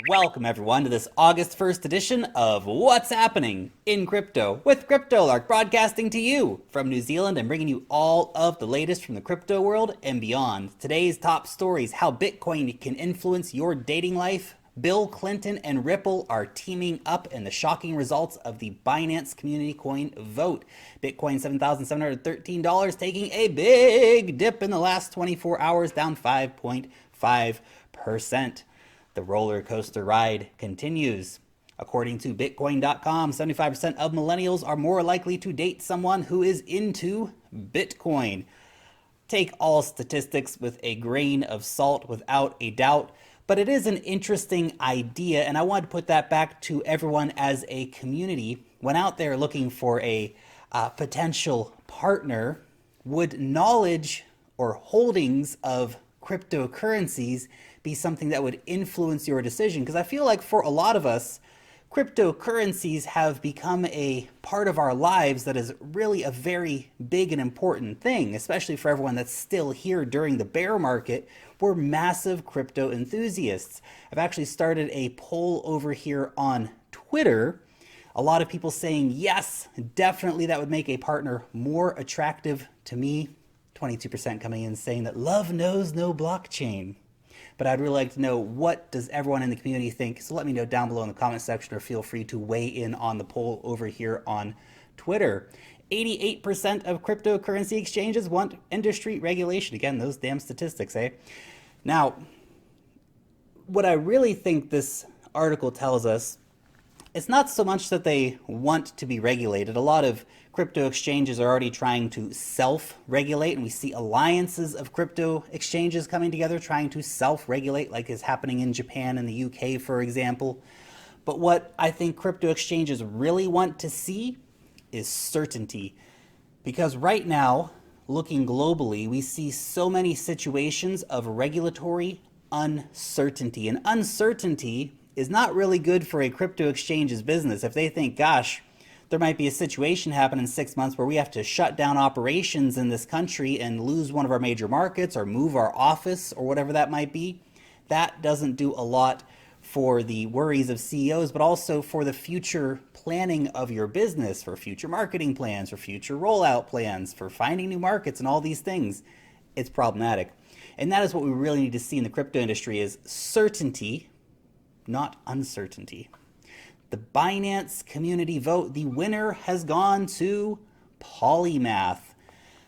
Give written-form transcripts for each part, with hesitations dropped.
Welcome everyone to this August 1st edition of What's Happening in Crypto with Lark, broadcasting to you from New Zealand and bringing you all of the latest from the crypto world and beyond. Today's top stories: how Bitcoin can influence your dating life, Bill Clinton and Ripple are teaming up, and the shocking results of the Binance Community coin vote. Bitcoin $7,713 taking a big dip in the last 24 hours, down 5.5%. The roller coaster ride continues. According to Bitcoin.com, 75% of millennials are more likely to date someone who is into Bitcoin. Take all statistics with a grain of salt, without a doubt, but it is an interesting idea, and I wanted to put that back to everyone as a community. When out there looking for a potential partner, would knowledge or holdings of cryptocurrencies be something that would influence your decision? Because I feel like for a lot of us, cryptocurrencies have become a part of our lives that is really a very big and important thing, especially for everyone that's still here during the bear market. We're massive crypto enthusiasts. I've actually started a poll over here on Twitter. A lot of people saying, yes, definitely that would make a partner more attractive to me. 22% coming in saying that love knows no blockchain. But I'd really like to know, what does everyone in the community think? So let me know down below in the comment section, or feel free to weigh in on the poll over here on Twitter. 88% of cryptocurrency exchanges want industry regulation. Again, those damn statistics, eh? Now, what I really think this article tells us, it's not so much that they want to be regulated. A lot of crypto exchanges are already trying to self-regulate, and we see alliances of crypto exchanges coming together trying to self-regulate, like is happening in Japan and the UK, for example. But what I think crypto exchanges really want to see is certainty. Because right now, looking globally, we see so many situations of regulatory uncertainty. And uncertainty is not really good for a crypto exchange's business. If they think, gosh, there might be a situation happen in 6 months where we have to shut down operations in this country and lose one of our major markets or move our office or whatever that might be, that doesn't do a lot for the worries of CEOs, but also for the future planning of your business, for future marketing plans, for future rollout plans, for finding new markets and all these things. It's problematic. And that is what we really need to see in the crypto industry, is certainty, not uncertainty. The Binance Community vote, the winner has gone to Polymath.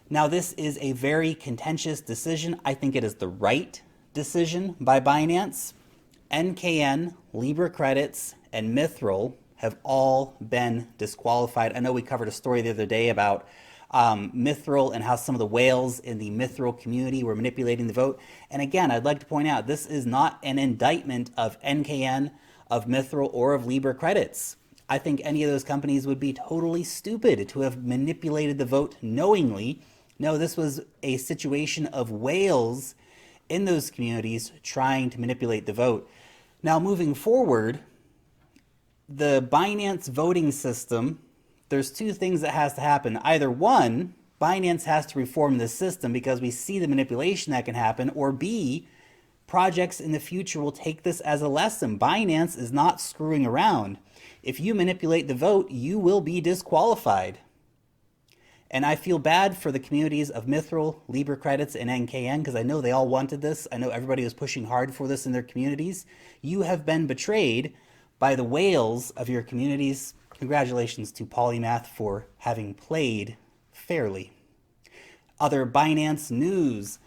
Now, this is a very contentious decision. I think it is the right decision by Binance. NKN, Libra Credits, and Mithril have all been disqualified. I know we covered a story the other day about Mithril and how some of the whales in the Mithril community were manipulating the vote. And again, I'd like to point out, this is not an indictment of NKN, of Mithril, or of Libra Credits. I think any of those companies would be totally stupid to have manipulated the vote knowingly. No, this was a situation of whales in those communities trying to manipulate the vote. Now, moving forward, the Binance voting system, there's two things that has to happen. Either one, Binance has to reform the system because we see the manipulation that can happen, or B, projects in the future will take this as a lesson. Binance is not screwing around. If you manipulate the vote, you will be disqualified. And I feel bad for the communities of Mithril, Libra Credits, and NKN, because I know they all wanted this. I know everybody was pushing hard for this in their communities. You have been betrayed by the whales of your communities. Congratulations to Polymath for having played fairly. Other Binance news.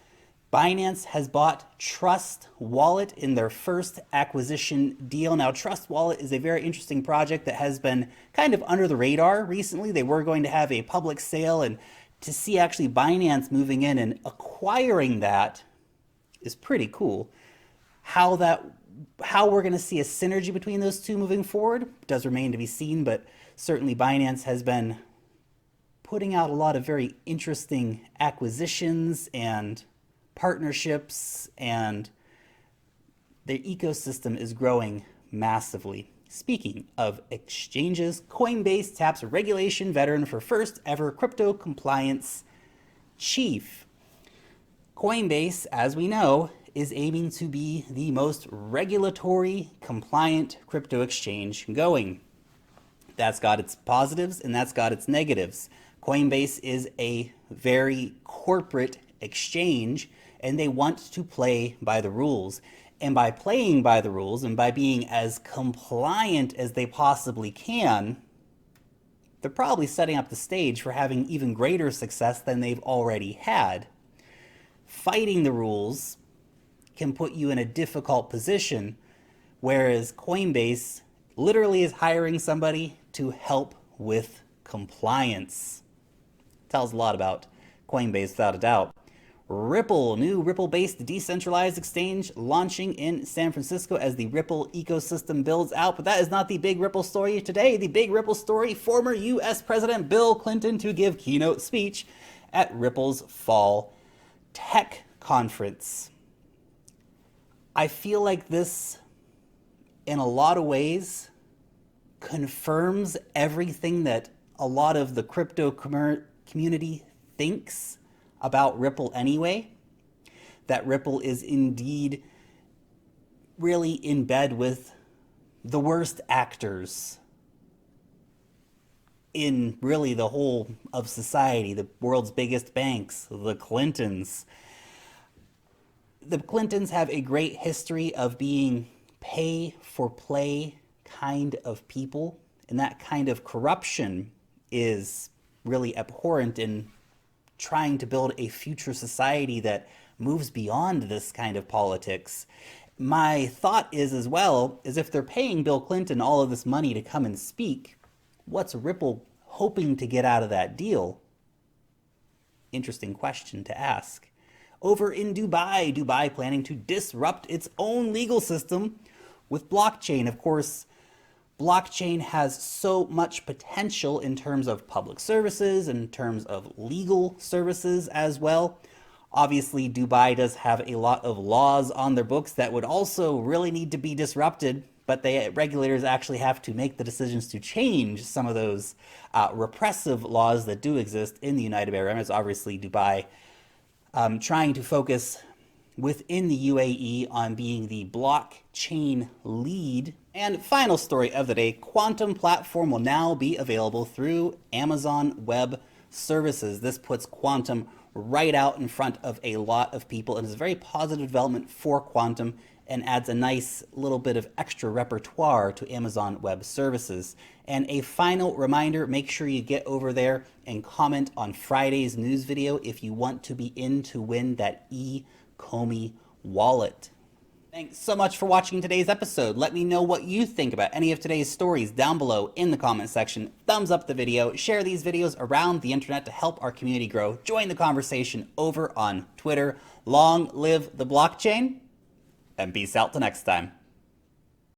Binance has bought Trust Wallet in their first acquisition deal. Now, Trust Wallet is a very interesting project that has been kind of under the radar recently. They were going to have a public sale, and to see actually Binance moving in and acquiring that is pretty cool. How we're going to see a synergy between those two moving forward does remain to be seen, but certainly Binance has been putting out a lot of very interesting acquisitions and partnerships and Their ecosystem is growing massively. Speaking of exchanges, Coinbase taps regulation veteran for first ever crypto compliance chief. Coinbase, as we know, is aiming to be the most regulatory compliant crypto exchange going. That's got its positives and that's got its negatives. Coinbase is a very corporate exchange and they want to play by the rules. And by playing by the rules and by being as compliant as they possibly can, they're probably setting up the stage for having even greater success than they've already had. Fighting the rules can put you in a difficult position, whereas Coinbase literally is hiring somebody to help with compliance. Tells a lot about Coinbase without a doubt. Ripple, new Ripple-based decentralized exchange launching in San Francisco as the Ripple ecosystem builds out. But that is not the big Ripple story today. The big Ripple story, former US President Bill Clinton to give keynote speech at Ripple's fall tech conference. I feel like this, in a lot of ways, confirms everything that a lot of the crypto community thinks about Ripple anyway, that Ripple is indeed really in bed with the worst actors in really the whole of society, the world's biggest banks, the Clintons. The Clintons have a great history of being pay-for-play kind of people, and that kind of corruption is really abhorrent in trying to build a future society that moves beyond this kind of politics. My thought is as well, is if they're paying Bill Clinton all of this money to come and speak, what's Ripple hoping to get out of that deal? Interesting question to ask. Over in Dubai planning to disrupt its own legal system with blockchain. Of course, blockchain has so much potential in terms of public services, in terms of legal services as well. Obviously, Dubai does have a lot of laws on their books that would also really need to be disrupted, but the regulators actually have to make the decisions to change some of those repressive laws that do exist in the United Arab Emirates. Obviously, Dubai trying to focus within the UAE on being the blockchain lead. And final story of the day, Quantum platform will now be available through Amazon Web Services. This puts Quantum right out in front of a lot of people and is a very positive development for Quantum and adds a nice little bit of extra repertoire to Amazon Web Services. And a final reminder, make sure you get over there and comment on Friday's news video if you want to be in to win that eComi wallet. Thanks so much for watching today's episode. Let me know what you think about any of today's stories down below in the comment section. Thumbs up the video, share these videos around the internet to help our community grow. Join the conversation over on Twitter. Long live the blockchain, and peace out till next time.